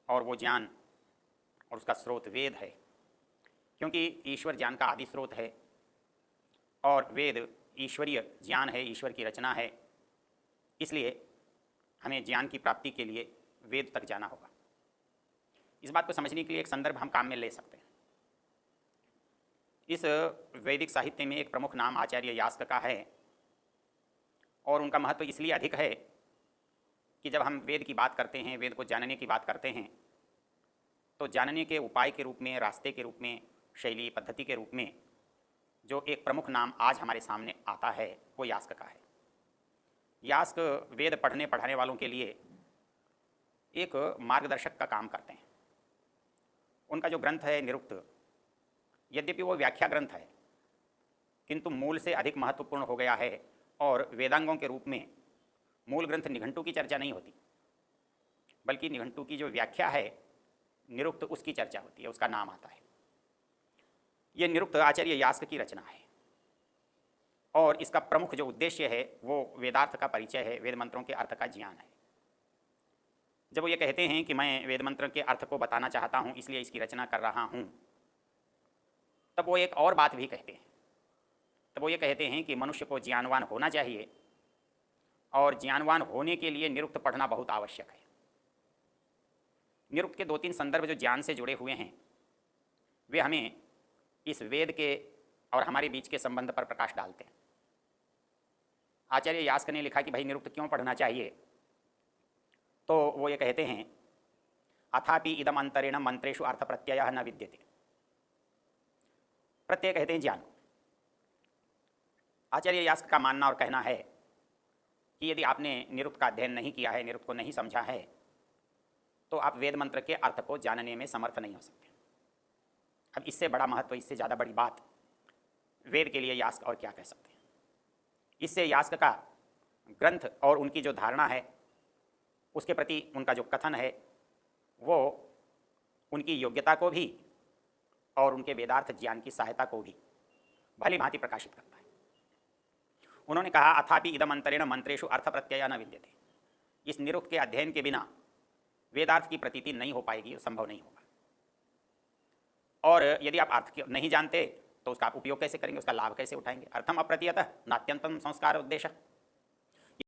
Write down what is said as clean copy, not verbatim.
और वो ज्ञान और उसका स्रोत वेद है, क्योंकि ईश्वर ज्ञान का आदि स्रोत है और वेद ईश्वरीय ज्ञान है, ईश्वर की रचना है। इसलिए हमें ज्ञान की प्राप्ति के लिए वेद तक जाना होगा। इस बात को समझने के लिए एक संदर्भ हम काम में ले सकते हैं। इस वैदिक साहित्य में एक प्रमुख नाम आचार्य यास्क का है और उनका महत्व इसलिए अधिक है कि जब हम वेद की बात करते हैं, वेद को जानने की बात करते हैं, तो जानने के उपाय के रूप में, रास्ते के रूप में, शैली पद्धति के रूप में जो एक प्रमुख नाम आज हमारे सामने आता है वो यास्क का है। यास्क वेद पढ़ने पढ़ाने वालों के लिए एक मार्गदर्शक का काम करते हैं। उनका जो ग्रंथ है निरुक्त, यद्यपि वो व्याख्या ग्रंथ है किंतु मूल से अधिक महत्वपूर्ण हो गया है और वेदांगों के रूप में मूल ग्रंथ निघंटु की चर्चा नहीं होती, बल्कि निघंटु की जो व्याख्या है निरुक्त उसकी चर्चा होती है, उसका नाम आता है। ये निरुक्त आचार्य यास्क की रचना है और इसका प्रमुख जो उद्देश्य है वो वेदार्थ का परिचय है, वेद मंत्रों के अर्थ का ज्ञान है। जब वो ये कहते हैं कि मैं वेद मंत्र के अर्थ को बताना चाहता हूँ इसलिए इसकी रचना कर रहा हूँ, तब वो एक और बात भी कहते हैं। तब वो ये कहते हैं कि मनुष्य को ज्ञानवान होना चाहिए और ज्ञानवान होने के लिए निरुक्त पढ़ना बहुत आवश्यक है। निरुक्त के 2-3 संदर्भ जो ज्ञान से जुड़े हुए हैं वे हमें इस वेद के और हमारे बीच के संबंध पर प्रकाश डालते हैं। आचार्य यास्क ने लिखा कि भाई निरुक्त क्यों पढ़ना चाहिए, तो वो ये कहते हैं अथापि इदम अंतरेण मंत्रेषु अर्थ प्रत्यय न विद्यते। प्रत्यय कहते हैं ज्ञान। आचार्य यास्क का मानना और कहना है कि यदि आपने निरुक्त का अध्ययन नहीं किया है, निरुक्त को नहीं समझा है, तो आप वेद मंत्र के अर्थ को जानने में समर्थ नहीं हो सकते। अब इससे बड़ा महत्व, इससे ज़्यादा बड़ी बात वेद के लिए यास्क और क्या कह सकते हैं। इससे यास्क का ग्रंथ और उनकी जो धारणा है उसके प्रति उनका जो कथन है वो उनकी योग्यता को भी और उनके वेदार्थ ज्ञान की सहायता को भी भली भांति प्रकाशित करता है। उन्होंने कहा अथापि इदम अंतरेण मंत्रेषु अर्थ प्रत्यय न विद्यते। इस निरुक्त के अध्ययन के बिना वेदार्थ की प्रतीति नहीं हो पाएगी, संभव नहीं होगा। और यदि आप अर्थ नहीं जानते तो उसका आप उपयोग कैसे करेंगे, उसका लाभ कैसे उठाएंगे। अर्थम अप्रतीयतः नात्यंतम संस्कार उद्देश्य।